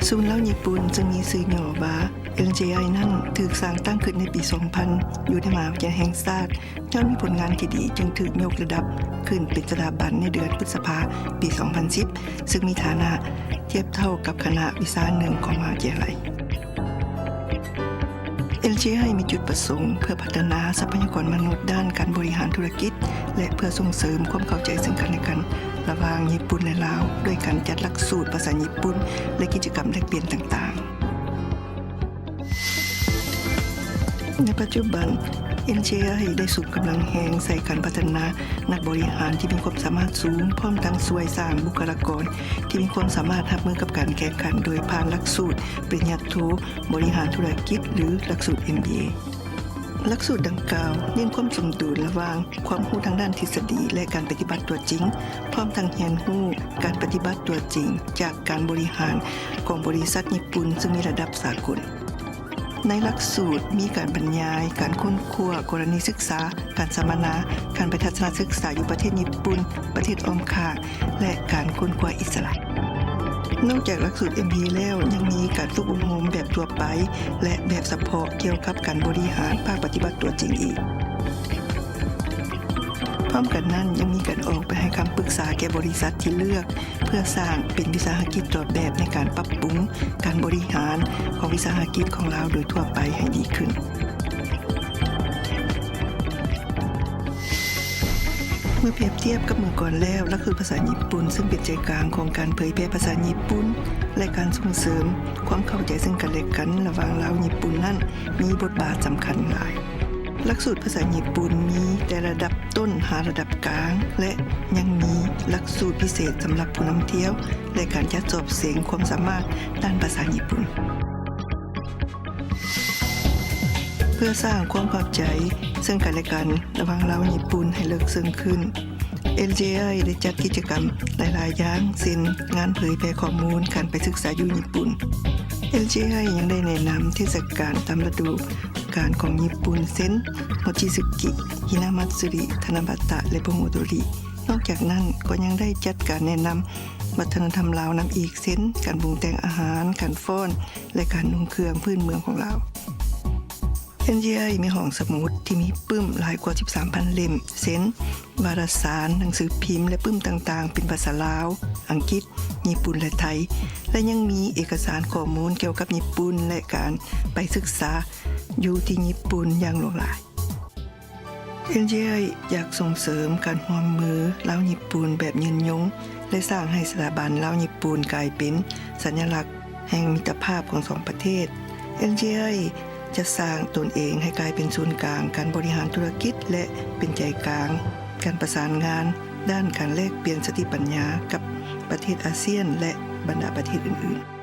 ศูนย์เล่าญี่ปุ่นซึ่งมีชื่อย่อว่า LJI นั้นถูกสร้างตั้งขึ้นในปี 2000 อยู่ในมหาวิทยาลัยแห่งชาติย้อนมีผลงานที่ดีจึงถูกยกระดับขึ้นเป็นสถาบันในเดือนพฤษภาคมปี 2010 ซึ่งมีฐานะเทียบเท่ากับคณะวิชาหนึ่งของมหาวิทยาลัย LJI มีจุดประสงค์เพื่อพัฒนาทรัพยากรมนุษย์ด้านการบริหารธุรกิจและเพื่อส่งเสริมความเข้าใจซึ่งกันและกันระหว่างญี่ปุ่นและลาวด้วยการจัดหลักสูตรภาษาญี่ปุ่นและกิจกรรมแลกเปลี่ยนต่างๆในปัจจุบัน LJI ได้สูบกำลังแหงใส่การพัฒนานักบริหารที่มีความสามารถสูงพร้อมทั้งช่วยสร้างบุคลากรที่มีความสามารถรับมือกับการแข่งขันโดยผ่านหลักสูตรปริญญาโทบริหารธุรกิจหรือหลักสูตร MBA หลักสูตรดังกล่าวเน้นความสมดุลระหว่างความรู้ทางด้านทฤษฎีและการปฏิบัติตัวจริงพร้อมทั้งเรียนรู้การปฏิบัติตัวจริงจากการบริหารของบริษัทญี่ปุ่นซึ่งมีระดับสากลในหลักสูตรมีการบรรยายการค้นคว้ากรณีศึกษาการสัมมนาการไปทัศนศึกษาอยู่ประเทศญี่ปุ่นประเทศอ้อมข้างและการค้นคว้าอิสระนอกจากหลักสูตร MBA แล้วยังมีการฝึกอบรมแบบทั่วไปและแบบเฉพาะเกี่ยวกับการบริหารภาคปฏิบัติตัวจริงอีกพร้อมกันนั้นยังมีการออกไปให้คำปรึกษาแก่บริษัทที่เลือกเพื่อสร้างเป็นวิสาหกิจต้นแบบในการปรับปรุงการบริหารของวิสาหกิจของเราโดยทั่วไปให้ดีขึ้นเมื่อเปรียบเทียบกับเมื่อก่อนแล้วหลักสูตรภาษาญี่ปุ่นซึ่งเป็นใจกลางของการเผยแพร่ภาษาญี่ปุ่นและการส่งเสริมความเข้าใจซึ่งกันและกันระหว่างลาวญี่ปุ่นนั้นมีบทบาทสำคัญหลายหลักสูตรภาษาญี่ปุ่นมีแต่ระดับต้นหาระดับกลางและยังมีหลักสูตรพิเศษสำหรับผู้นำเที่ยวและการจัดสอบเสียงความสามารถด้านภาษาญี่ปุ่นเพื่อสร้างความเข้าใจซึ่งกันและกันระหว่างลาวญี่ปุ่นให้ลึกซึ้งขึ้น LJI ได้จัดกิจกรรมหลายๆอย่างเช่นงานเผยแพร่ข้อมูลการไปศึกษาอยู่ญี่ปุ่น LJI ยังได้แนะนำเทศกาลตามฤดูกาลของญี่ปุ่นเช่นโมจิสึกิฮินามัตสึริทานาบะตะและโบโมโดรินอกจากนั้นก็ยังได้จัดการแนะนำวัฒนธรรมลาวนำอีกเช่นการปรุงแต่งอาหารการฟ้อนและการนุ่งเครื่องพื้นเมืองของลาว LJI มีห้องสมุดที่มีปึ้มหลายกว่า 13,000 เล่มเช่นวารสารหนังสือพิมพ์และปึ้มต่างๆเป็นภาษาลาวอังกฤษญี่ปุ่นและไทยและยังมีเอกสารข้อมูลเกี่ยวกับญี่ปุ่นและการไปศึกษาอยู่ที่ญี่ปุ่นอย่างหลากหลาย LJI อยากส่งเสริมการร่วมมือลาวญี่ปุ่นแบบยืนยงและสร้างให้สถาบันลาวญี่ปุ่นกลายเป็นสัญลักษณ์แห่งมิตรภาพของสองประเทศ LJI จะสร้างตนเองให้กลายเป็นศูนย์กลางการบริหารธุรกิจและเป็นใจกลางการประสานงานด้านการแลกเปลี่ยนสติปัญญากับประเทศอาเซียนและบรรดาประเทศอื่นๆ